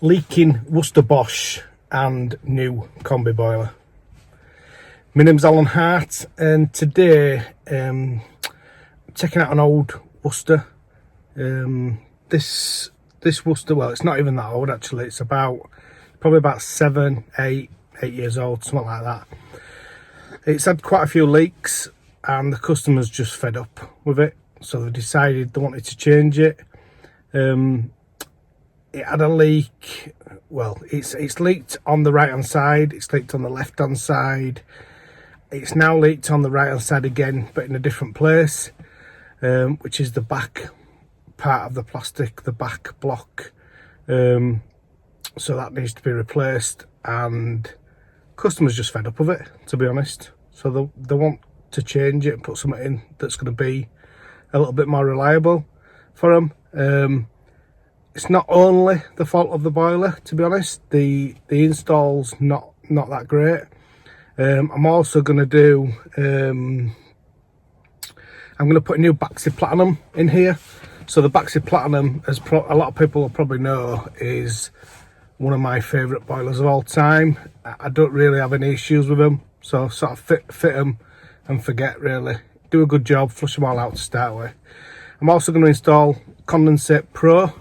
leaking Worcester Bosch and new Combi boiler. My name's Alan Hart, and today I'm checking out an old Worcester. This Worcester, well, it's not even that old actually. It's probably about 8 years old, something like that. It's had quite a few leaks, and the customer's just fed up with it, so they decided they wanted to change it. It had a leak. Well, it's leaked on the right hand side, it's leaked on the left hand side, it's now leaked on the right hand side again, but in a different place, which is the back part of the plastic, the back block. So that needs to be replaced, and customers just fed up with it, to be honest. So they want to change it and put something in that's going to be a little bit more reliable for them. It's not only the fault of the boiler, to be honest. The install's not that great. I'm also going to do, I'm going to put a new Baxi Platinum in here. So the Baxi Platinum, as a lot of people will probably know, is one of my favourite boilers of all time. I don't really have any issues with them, so sort of fit them and forget, really. Do a good job, flush them all out to start with. I'm also going to install Condensate Pro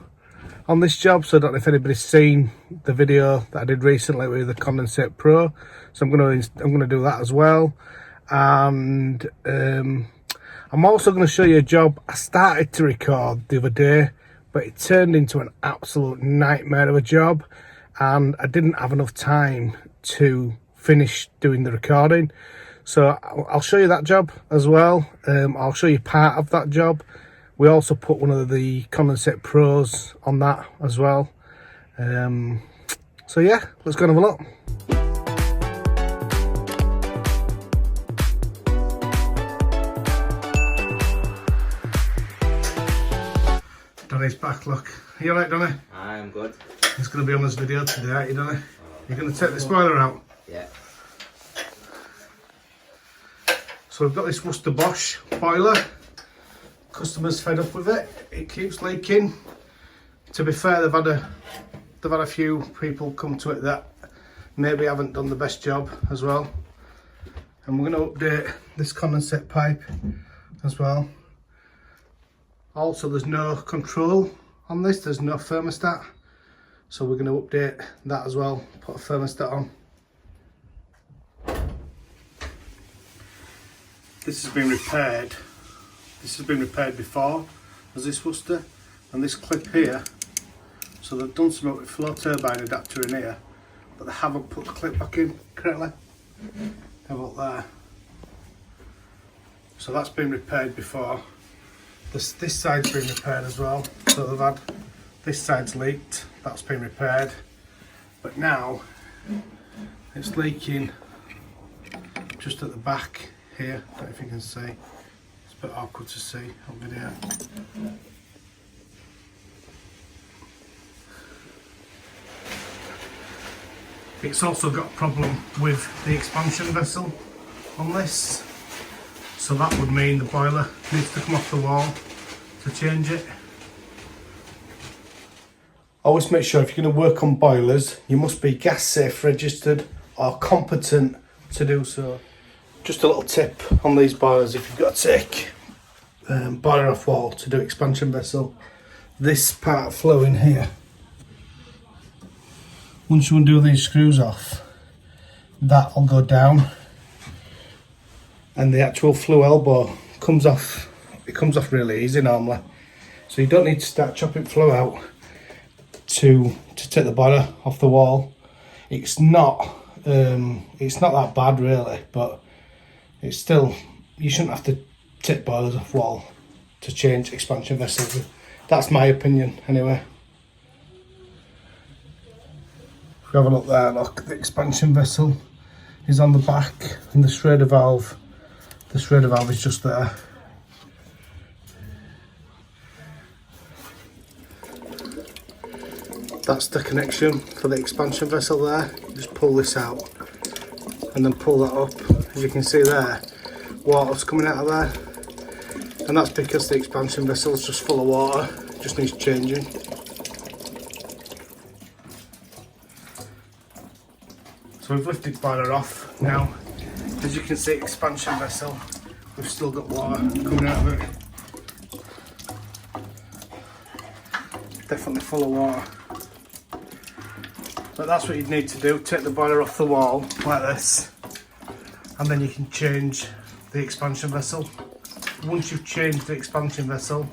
on this job, so I don't know if anybody's seen the video that I did recently with the Condensate Pro. So I'm going to do that as well. And I'm also going to show you a job I started to record the other day, but it turned into an absolute nightmare of a job, and I didn't have enough time to finish doing the recording. So I'll show you that job as well. I'll show you part of that job. We also put one of the Condensate Pros on that as well. So yeah, let's go and have a look. Donny's back, look. Are you alright, Donny? I'm good. It's going to be on this video today, aren't you, Donny? You're going to take this boiler out? Yeah. So we've got this Worcester Bosch boiler. Customers fed up with it. It keeps leaking. To be fair, they've had a few people come to it that maybe haven't done the best job as well. And we're going to update this condensate pipe as well. Also, there's no control on this. There's no thermostat. So we're going to update that as well. Put a thermostat on. This has been repaired. This has been repaired before as this Worcester, and this clip here, so they've done something with flow turbine adapter in here, but they haven't put the clip back in correctly. Have a look there. So that's been repaired before. This side's been repaired as well. So they've had, this side's leaked, that's been repaired, but now it's leaking just at the back here. I don't know if you can see. It's a bit awkward to see on video. It's also got a problem with the expansion vessel on this, so that would mean the boiler needs to come off the wall to change it. Always make sure if you're going to work on boilers, you must be gas safe registered or competent to do so. Just a little tip on these boilers: if you've got to take boiler off wall to do expansion vessel, this part of flue in here, once you undo these screws off, that'll go down, and the actual flue elbow comes off. It comes off really easy normally, so you don't need to start chopping flue out to take the boiler off the wall. It's not that bad really, but it's still, you shouldn't have to take boilers off wall to change expansion vessels. That's my opinion anyway. If you have a look there, look, the expansion vessel is on the back, and the Schrader valve is just there. That's the connection for the expansion vessel there. You just pull this out and then pull that up. As you can see there, water's coming out of there, and that's because the expansion vessel's just full of water, just needs changing. So we've lifted the boiler off now. As you can see, expansion vessel, we've still got water coming out of it. Definitely full of water. But that's what you'd need to do, take the boiler off the wall like this, and then you can change the expansion vessel. Once you've changed the expansion vessel,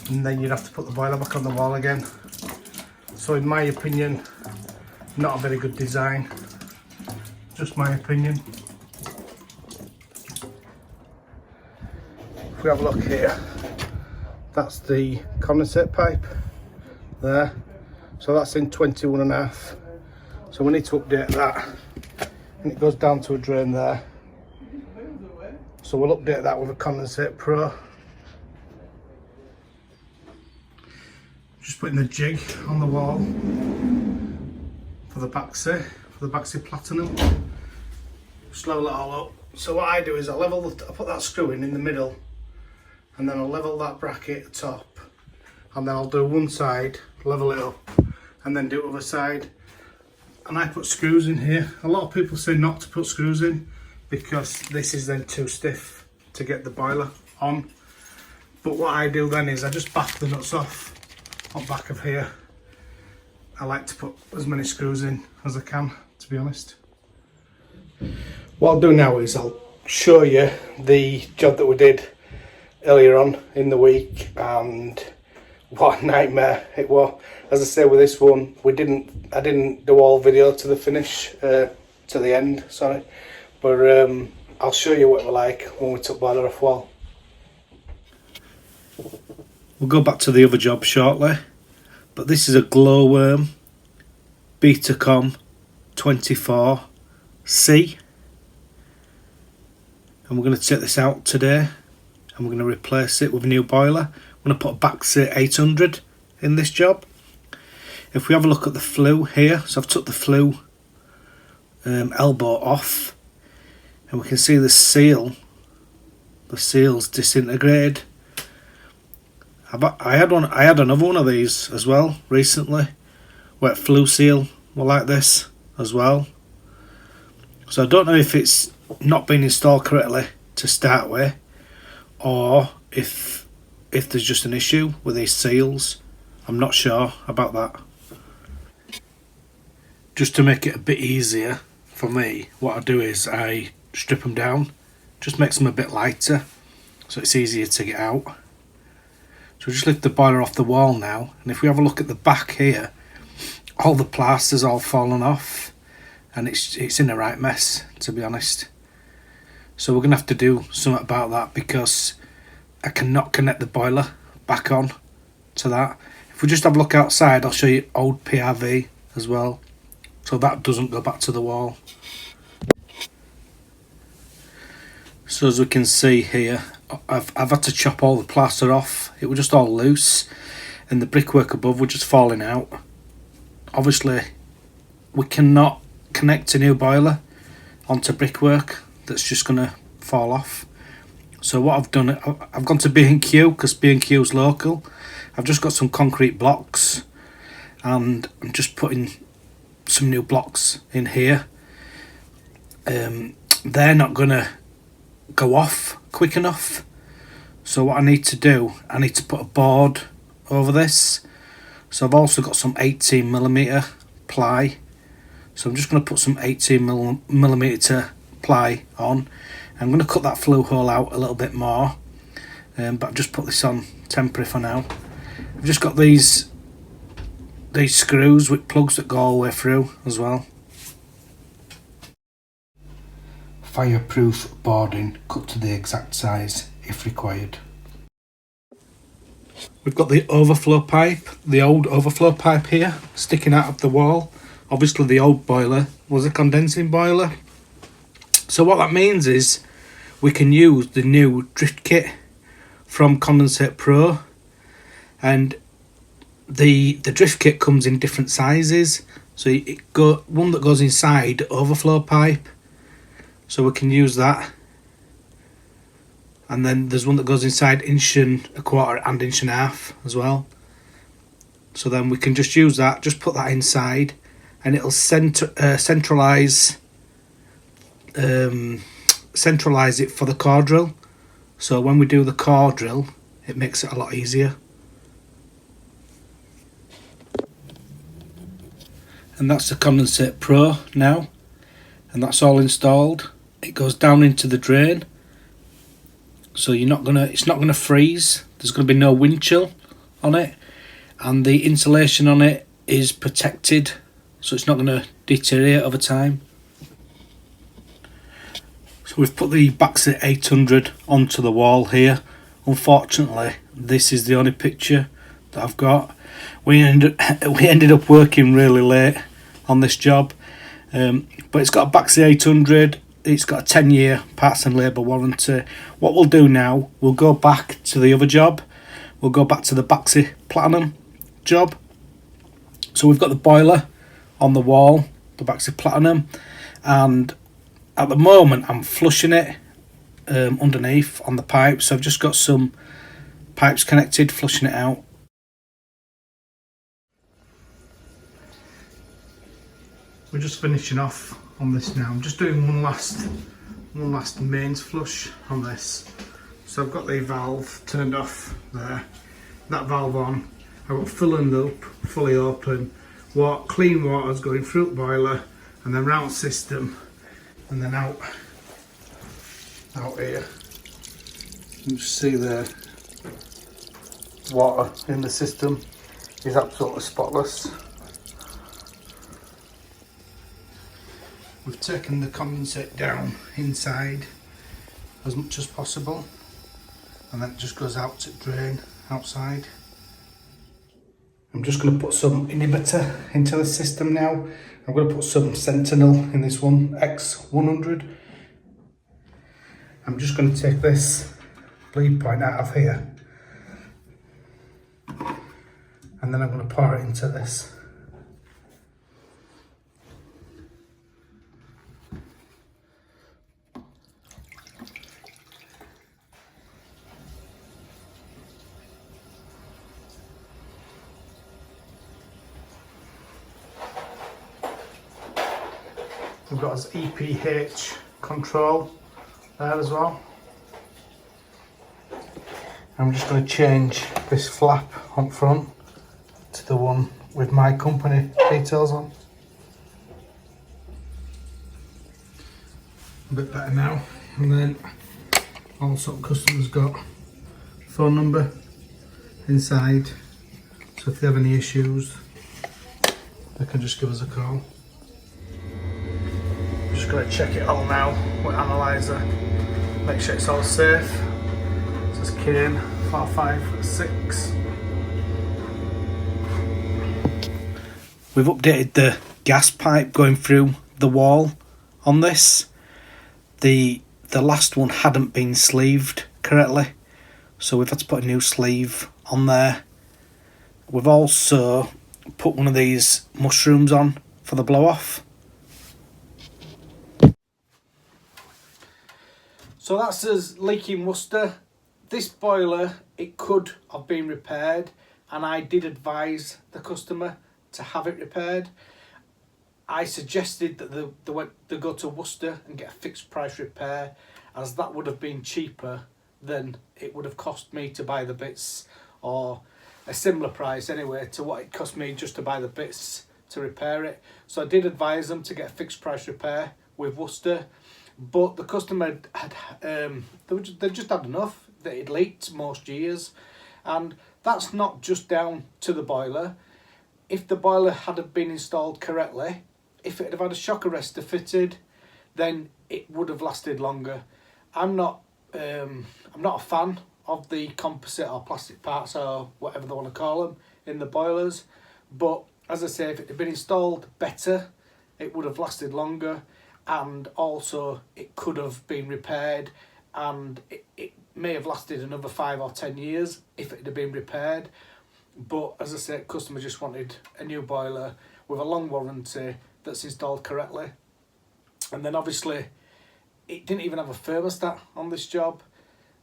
and then you'd have to put the boiler back on the wall again. So in my opinion, not a very good design. Just my opinion. If we have a look here, that's the condensate pipe there. So that's in 21.5. So we need to update that. And it goes down to a drain there. So we'll update that with a Condensate Pro. Just putting the jig on the wall for the Baxi Platinum. Just level it all up. So what I do is I put that screw in the middle, and then I'll level that bracket at the top, and then I'll do one side, level it up, and then do the other side. And I put screws in here. A lot of people say not to put screws in because this is then too stiff to get the boiler on. But what I do then is I just back the nuts off on the back of here. I like to put as many screws in as I can, to be honest. What I'll do now is I'll show you the job that we did earlier on in the week, and what a nightmare it was. As I say, with this one, I didn't do all video to the finish, to the end, sorry. But I'll show you what it was like when we took boiler off wall. We'll go back to the other job shortly, but this is a glowworm Betacom 24C, and we're going to take this out today, and we're going to replace it with a new boiler. I'm going to put a Baxi 800 in this job. If we have a look at the flue here, so I've took the flue elbow off, and we can see the seal's disintegrated. I had another one of these as well recently, where flue seal were like this as well. So I don't know if it's not been installed correctly to start with, or if there's just an issue with these seals. I'm not sure about that. Just to make it a bit easier for me, what I do is I strip them down, just makes them a bit lighter so it's easier to get out. So we just lift the boiler off the wall now, and if we have a look at the back here, all the plaster's all fallen off, and it's in a right mess, to be honest. So we're going to have to do something about that, because I cannot connect the boiler back on to that. If we just have a look outside, I'll show you old PRV as well, so that doesn't go back to the wall. So as we can see here, I've had to chop all the plaster off. It was just all loose, and the brickwork above were just falling out. Obviously, we cannot connect a new boiler onto brickwork that's just going to fall off. So what I've done, I've gone to B&Q, because B&Q is local. I've just got some concrete blocks, and I'm just putting some new blocks in here. They're not going to go off quick enough. So what I need to do, I need to put a board over this. So I've also got some 18mm ply. So I'm just going to put some 18mm ply on. I'm going to cut that flue hole out a little bit more, but I've just put this on temporary for now. I've just got these screws with plugs that go all the way through as well. Fireproof boarding cut to the exact size if required. We've got the overflow pipe, the old overflow pipe here, sticking out of the wall. Obviously the old boiler was a condensing boiler. So what that means is we can use the new drift kit from Condensate Pro, and the drift kit comes in different sizes. So one that goes inside overflow pipe, so we can use that, and then there's one that goes inside 1.25 inches and 1.5 inches as well. So then we can just use that, just put that inside, and it'll centralise centralise it for the core drill, so when we do the core drill it makes it a lot easier. And that's the Condensate Pro now, and that's all installed. It goes down into the drain, so it's not gonna freeze. There's gonna be no wind chill on it, and the insulation on it is protected, so it's not gonna deteriorate over time. So we've put the Baxi 800 onto the wall here. Unfortunately, this is the only picture that I've got. We ended up working really late on this job, but it's got a Baxi 800. It's got a 10-year parts and labour warranty. What we'll do now, we'll go back to the other job. We'll go back to the Baxi Platinum job. So we've got the boiler on the wall, the Baxi Platinum, and at the moment I'm flushing it underneath on the pipe. So I've just got some pipes connected, flushing it out. We're just finishing off on this now. I'm just doing one last mains flush on this. So I've got the valve turned off there, that valve on. I've got full and loop, fully open. Clean water's going through the boiler and then round system and then out here. You can see the water in the system is absolutely spotless. We've taken the condensate down inside as much as possible, and then it just goes out to drain outside. I'm just going to put some inhibitor into the system now. I'm going to put some Sentinel in this one, X100. I'm just going to take this bleed point out of here, and then I'm going to pour it into this. We've got this EPH control there as well. I'm just going to change this flap on front to the one with my company details on. A bit better now. And then also customers got phone number inside, so if they have any issues they can just give us a call. Just going to check it all now with analyzer, make sure it's all safe. This is Kane 4556. We've updated the gas pipe going through the wall on this. The last one hadn't been sleeved correctly, so we've had to put a new sleeve on there. We've also put one of these mushrooms on for the blow off. So that's us leaking Worcester. This boiler, it could have been repaired, and I did advise the customer to have it repaired. I suggested that they go to Worcester and get a fixed price repair, as that would have been cheaper than it would have cost me to buy the bits, or a similar price anyway to what it cost me just to buy the bits to repair it. So I did advise them to get a fixed price repair with Worcester. But the customer had, they just had enough. That it leaked most years, and that's not just down to the boiler. If the boiler had been installed correctly, if it had had a shock arrestor fitted, then it would have lasted longer. I'm not a fan of the composite or plastic parts or whatever they want to call them in the boilers, but as I say, if it had been installed better, it would have lasted longer. And also it could have been repaired, and it may have lasted another 5 or 10 years if it had been repaired. But as I said, customer just wanted a new boiler with a long warranty that's installed correctly. And then obviously it didn't even have a thermostat on this job,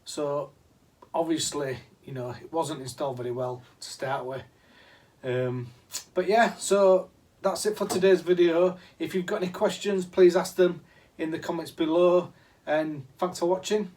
so obviously, you know, it wasn't installed very well to start with. But yeah, so that's it for today's video. If you've got any questions, please ask them in the comments below, and thanks for watching.